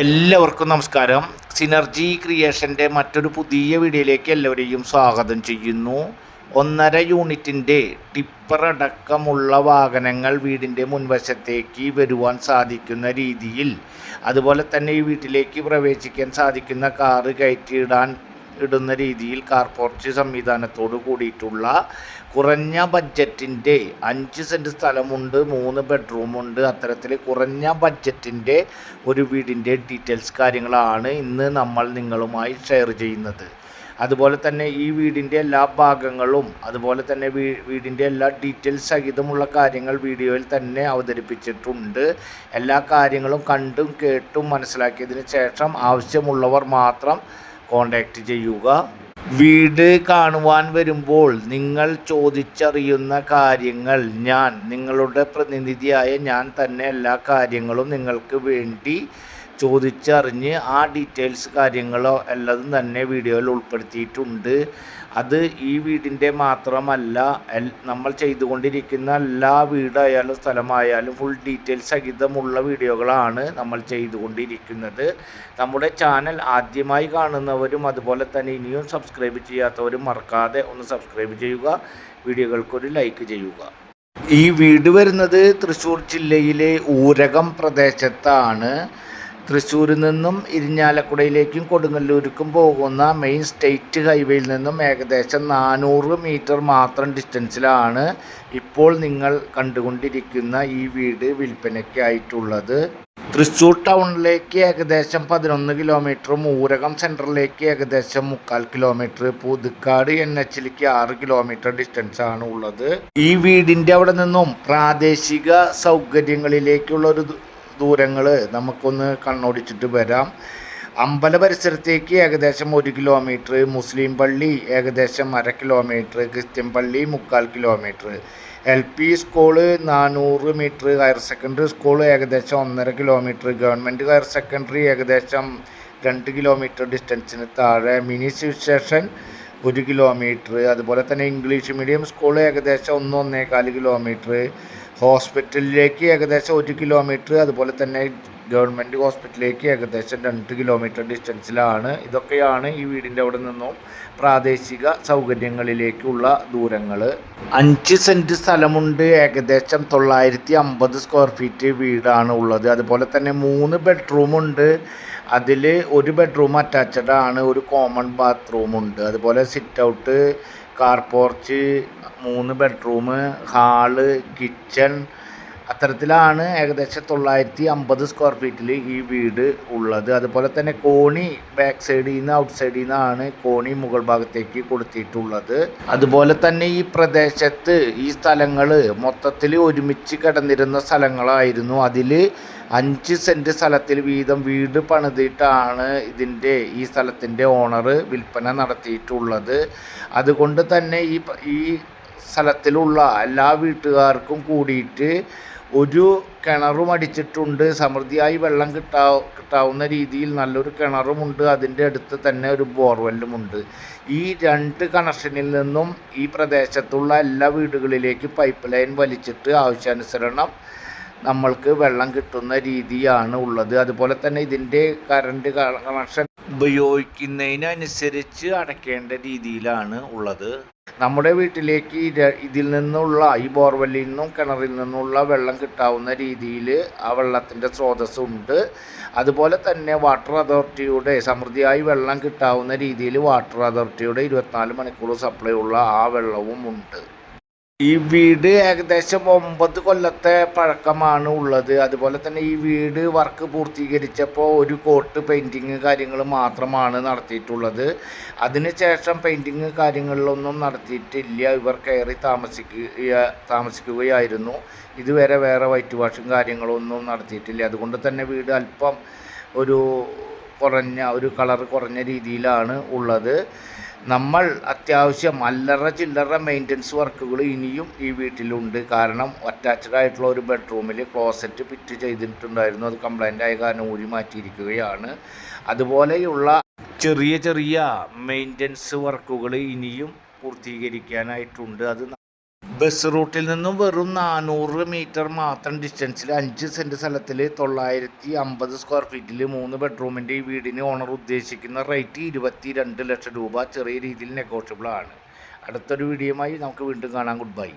എല്ലാവർക്കും നമസ്കാരം. സിനർജി ക്രിയേഷൻ്റെ മറ്റൊരു പുതിയ വീഡിയോയിലേക്ക് എല്ലാവരെയും സ്വാഗതം ചെയ്യുന്നു. 1.5 യൂണിറ്റിൻ്റെ ടിപ്പർ അടക്കമുള്ള വാഹനങ്ങൾ വീടിൻ്റെ മുൻവശത്തേക്ക് വരുവാൻ സാധിക്കുന്ന രീതിയിൽ, അതുപോലെ തന്നെ ഈ വീട്ടിലേക്ക് പ്രവേശിക്കാൻ സാധിക്കുന്ന കാറ് ഇടുന്ന രീതിയിൽ കാർ പോർച്ച് സംവിധാനത്തോട് കൂടിയിട്ടുള്ള കുറഞ്ഞ ബഡ്ജറ്റിൻ്റെ 5 സെൻറ്റ് സ്ഥലമുണ്ട്, 3 ബെഡ്റൂമുണ്ട്. അത്തരത്തിൽ കുറഞ്ഞ ബഡ്ജറ്റിൻ്റെ ഒരു വീടിൻ്റെ ഡീറ്റെയിൽസ് കാര്യങ്ങളാണ് ഇന്ന് നമ്മൾ നിങ്ങളുമായി ഷെയർ ചെയ്യുന്നത്. അതുപോലെ തന്നെ ഈ വീടിൻ്റെ എല്ലാ ഭാഗങ്ങളും, അതുപോലെ തന്നെ വീടിൻ്റെ എല്ലാ ഡീറ്റെയിൽസ് സഹിതമുള്ള കാര്യങ്ങൾ വീഡിയോയിൽ തന്നെ അവതരിപ്പിച്ചിട്ടുണ്ട്. എല്ലാ കാര്യങ്ങളും കണ്ടും കേട്ടും മനസ്സിലാക്കിയതിന് ശേഷം ആവശ്യമുള്ളവർ മാത്രം കോൺടാക്റ്റ് ചെയ്യുക. വീട് കാണുവാൻ വരുമ്പോൾ നിങ്ങൾ ചോദിച്ചറിയുന്ന കാര്യങ്ങൾ നിങ്ങളുടെ പ്രതിനിധിയായ ഞാൻ തന്നെ എല്ലാ കാര്യങ്ങളും നിങ്ങൾക്ക് വേണ്ടി ചോദിച്ചറിഞ്ഞ് ആ ഡീറ്റെയിൽസ് കാര്യങ്ങളോ എല്ലതും തന്നെ വീഡിയോയിൽ ഉൾപ്പെടുത്തിയിട്ടുണ്ട്. അത് ഈ വീടിൻ്റെ മാത്രമല്ല, നമ്മൾ ചെയ്തുകൊണ്ടിരിക്കുന്ന എല്ലാ വീടായാലും സ്ഥലമായാലും ഫുൾ ഡീറ്റെയിൽസ് സഹിതമുള്ള വീഡിയോകളാണ് നമ്മൾ ചെയ്തുകൊണ്ടിരിക്കുന്നത്. നമ്മുടെ ചാനൽ ആദ്യമായി കാണുന്നവരും അതുപോലെ തന്നെ ഇനിയും സബ്സ്ക്രൈബ് ചെയ്യാത്തവരും മറക്കാതെ ഒന്ന് സബ്സ്ക്രൈബ് ചെയ്യുക, വീഡിയോകൾക്കൊരു ലൈക്ക് ചെയ്യുക. ഈ വീട് വരുന്നത് തൃശ്ശൂർ ജില്ലയിലെ ഊരകം പ്രദേശത്താണ്. തൃശ്ശൂരിൽ നിന്നും ഇരിഞ്ഞാലക്കുടയിലേക്കും കൊടുങ്ങല്ലൂർക്കും പോകുന്ന മെയിൻ സ്റ്റേറ്റ് ഹൈവേയിൽ നിന്നും ഏകദേശം 400 മീറ്റർ മാത്രം ഡിസ്റ്റൻസിലാണ് ഇപ്പോൾ നിങ്ങൾ കണ്ടുകൊണ്ടിരിക്കുന്ന ഈ വീട് വിൽപ്പനയ്ക്കായിട്ടുള്ളത്. തൃശ്ശൂർ ടൗണിലേക്ക് ഏകദേശം 11 കിലോമീറ്ററും ഊരകം സെൻറ്ററിലേക്ക് ഏകദേശം 3/4 കിലോമീറ്റർ, പുതുക്കാട് NHലേക്ക് 6 കിലോമീറ്റർ ഡിസ്റ്റൻസാണ് ഉള്ളത്. ഈ വീടിൻ്റെ അവിടെ നിന്നും പ്രാദേശിക സൗകര്യങ്ങളിലേക്കുള്ളൊരു ദൂരങ്ങൾ നമുക്കൊന്ന് കണ്ണോടിച്ചിട്ട് വരാം. അമ്പല പരിസരത്തേക്ക് ഏകദേശം 1 കിലോമീറ്റർ, മുസ്ലിം പള്ളി ഏകദേശം 1/2 കിലോമീറ്റർ, ക്രിസ്ത്യൻ പള്ളി 3/4 kilometre, LP school 400 metre, higher secondary school ഏകദേശം 1.5 കിലോമീറ്റർ, ഗവൺമെൻറ് ഹയർ സെക്കൻഡറി ഏകദേശം 2 കിലോമീറ്റർ ഡിസ്റ്റൻസിന് താഴെ, മിനി സിവിൽ സ്റ്റേഷൻ 1 കിലോമീറ്റർ, അതുപോലെ തന്നെ ഇംഗ്ലീഷ് മീഡിയം സ്കൂൾ ഏകദേശം 1-1.25 കിലോമീറ്റർ, ഹോസ്പിറ്റലിലേക്ക് ഏകദേശം 1 കിലോമീറ്റർ, അതുപോലെ തന്നെ ഗവൺമെൻറ് ഹോസ്പിറ്റലിലേക്ക് ഏകദേശം 2 കിലോമീറ്റർ ഡിസ്റ്റൻസിലാണ്. ഇതൊക്കെയാണ് ഈ വീടിൻ്റെ അവിടെ നിന്നും പ്രാദേശിക സൗകര്യങ്ങളിലേക്കുള്ള ദൂരങ്ങൾ. 5 സെൻറ്റ് സ്ഥലമുണ്ട്, ഏകദേശം 950 സ്ക്വയർ ഫീറ്റ് വീടാണ് ഉള്ളത്. അതുപോലെ തന്നെ 3 ബെഡ്റൂമുണ്ട്. അതിൽ 1 ബെഡ്റൂം അറ്റാച്ച്ഡ് ആണ്, ഒരു കോമൺ ബാത്റൂമുണ്ട്. അതുപോലെ sit out, car porch, 3 bedroom, hall, kitchen, അത്തരത്തിലാണ് ഏകദേശം 950 സ്ക്വയർ ഫീറ്റിൽ ഈ വീട് ഉള്ളത്. അതുപോലെ തന്നെ കോണി ബാക്ക് സൈഡിൽ നിന്ന് ഔട്ട് സൈഡിൽ നിന്നാണ് കോണി മുകൾ ഭാഗത്തേക്ക് കൊടുത്തിട്ടുള്ളത്. അതുപോലെ തന്നെ ഈ പ്രദേശത്ത് ഈ സ്ഥലങ്ങൾ മൊത്തത്തിൽ ഒരുമിച്ച് കിടന്നിരുന്ന സ്ഥലങ്ങളായിരുന്നു. അതിൽ 5 സെൻറ്റ് സ്ഥലത്തിൽ വീതം വീട് പണിതിട്ടാണ് ഈ സ്ഥലത്തിൻ്റെ ഓണർ വിൽപ്പന നടത്തിയിട്ടുള്ളത്. അതുകൊണ്ട് തന്നെ ഈ സ്ഥലത്തിലുള്ള എല്ലാ വീട്ടുകാർക്കും കൂടിയിട്ട് ഒരു കിണറും അടിച്ചിട്ടുണ്ട്. സമൃദ്ധിയായി വെള്ളം കിട്ടാവുന്ന രീതിയിൽ നല്ലൊരു കിണറുമുണ്ട്. അതിൻ്റെ അടുത്ത് തന്നെ ഒരു ബോർവെല്ലുമുണ്ട്. ഈ 2 കണക്ഷനിൽ നിന്നും ഈ പ്രദേശത്തുള്ള എല്ലാ വീടുകളിലേക്ക് പൈപ്പ് ലൈൻ വലിച്ചിട്ട് ആവശ്യാനുസരണം നമ്മൾക്ക് വെള്ളം കിട്ടുന്ന രീതിയാണ് ഉള്ളത്. അതുപോലെ തന്നെ ഇതിൻ്റെ കറണ്ട് കണക്ഷൻ ഉപയോഗിക്കുന്നതിനനുസരിച്ച് അടയ്ക്കേണ്ട രീതിയിലാണ് ഉള്ളത്. നമ്മുടെ വീട്ടിലേക്ക് ഇതിൽ നിന്നുള്ള ഈ ബോർവെല്ലിൽ നിന്നും കിണറിൽ നിന്നുള്ള വെള്ളം കിട്ടാവുന്ന രീതിയിൽ ആ വെള്ളത്തിൻ്റെ സ്രോതസ്സുണ്ട്. അതുപോലെ തന്നെ വാട്ടർ അതോറിറ്റിയുടെ സമൃദ്ധിയായി വെള്ളം കിട്ടാവുന്ന രീതിയിൽ വാട്ടർ അതോറിറ്റിയുടെ 24 മണിക്കൂർ സപ്ലൈ ഉള്ള ആ വെള്ളവും ഉണ്ട്. ഈ വീട് ഏകദേശം 9 കൊല്ലത്തെ പഴക്കമാണ് ഉള്ളത്. അതുപോലെ തന്നെ ഈ വീട് വർക്ക് പൂർത്തീകരിച്ചപ്പോൾ ഒരു കോട്ട് പെയിൻറ്റിങ് കാര്യങ്ങൾ മാത്രമാണ് നടത്തിയിട്ടുള്ളത്. അതിനുശേഷം പെയിൻറ്റിങ് കാര്യങ്ങളിലൊന്നും നടത്തിയിട്ടില്ല. ഇവർ കയറി താമസിക്കുകയായിരുന്നു. ഇതുവരെ വേറെ വൈറ്റ് വാഷും കാര്യങ്ങളൊന്നും നടത്തിയിട്ടില്ല. അതുകൊണ്ട് തന്നെ വീട് അല്പം ഒരു കളർ കുറഞ്ഞ രീതിയിലാണ് ഉള്ളത്. നമ്മൾ അത്യാവശ്യം അല്ലറ ചില്ലറ മെയിൻ്റനൻസ് വർക്കുകൾ ഇനിയും ഈ വീട്ടിലുണ്ട്. കാരണം അറ്റാച്ച്ഡ് ആയിട്ടുള്ള ഒരു ബെഡ്റൂമിൽ ക്ലോസറ്റ് ഫിറ്റ് ചെയ്തിട്ടുണ്ടായിരുന്നു. അത് കംപ്ലൈൻ്റ് ആയ കാരണം ഊരി മാറ്റിയിരിക്കുകയാണ്. അതുപോലെയുള്ള ചെറിയ ചെറിയ മെയിൻ്റനൻസ് വർക്കുകൾ ഇനിയും പൂർത്തീകരിക്കാനായിട്ടുണ്ട്. അത് ബസ് റൂട്ടിൽ നിന്നും വെറും 400 മീറ്റർ മാത്രം ഡിസ്റ്റൻസിൽ 5 സെൻറ്റ് സ്ഥലത്തിൽ 950 സ്ക്വയർ ഫീറ്റിൽ 3 ബെഡ്റൂമിൻ്റെ ഈ വീടിന് ഓണർ ഉദ്ദേശിക്കുന്ന റേറ്റ് 22 ലക്ഷം രൂപ. ചെറിയ രീതിയിൽ നെഗോഷ്യബിൾ ആണ്. അടുത്തൊരു വീഡിയോയുമായി നമുക്ക് വീണ്ടും കാണാം. Good bye.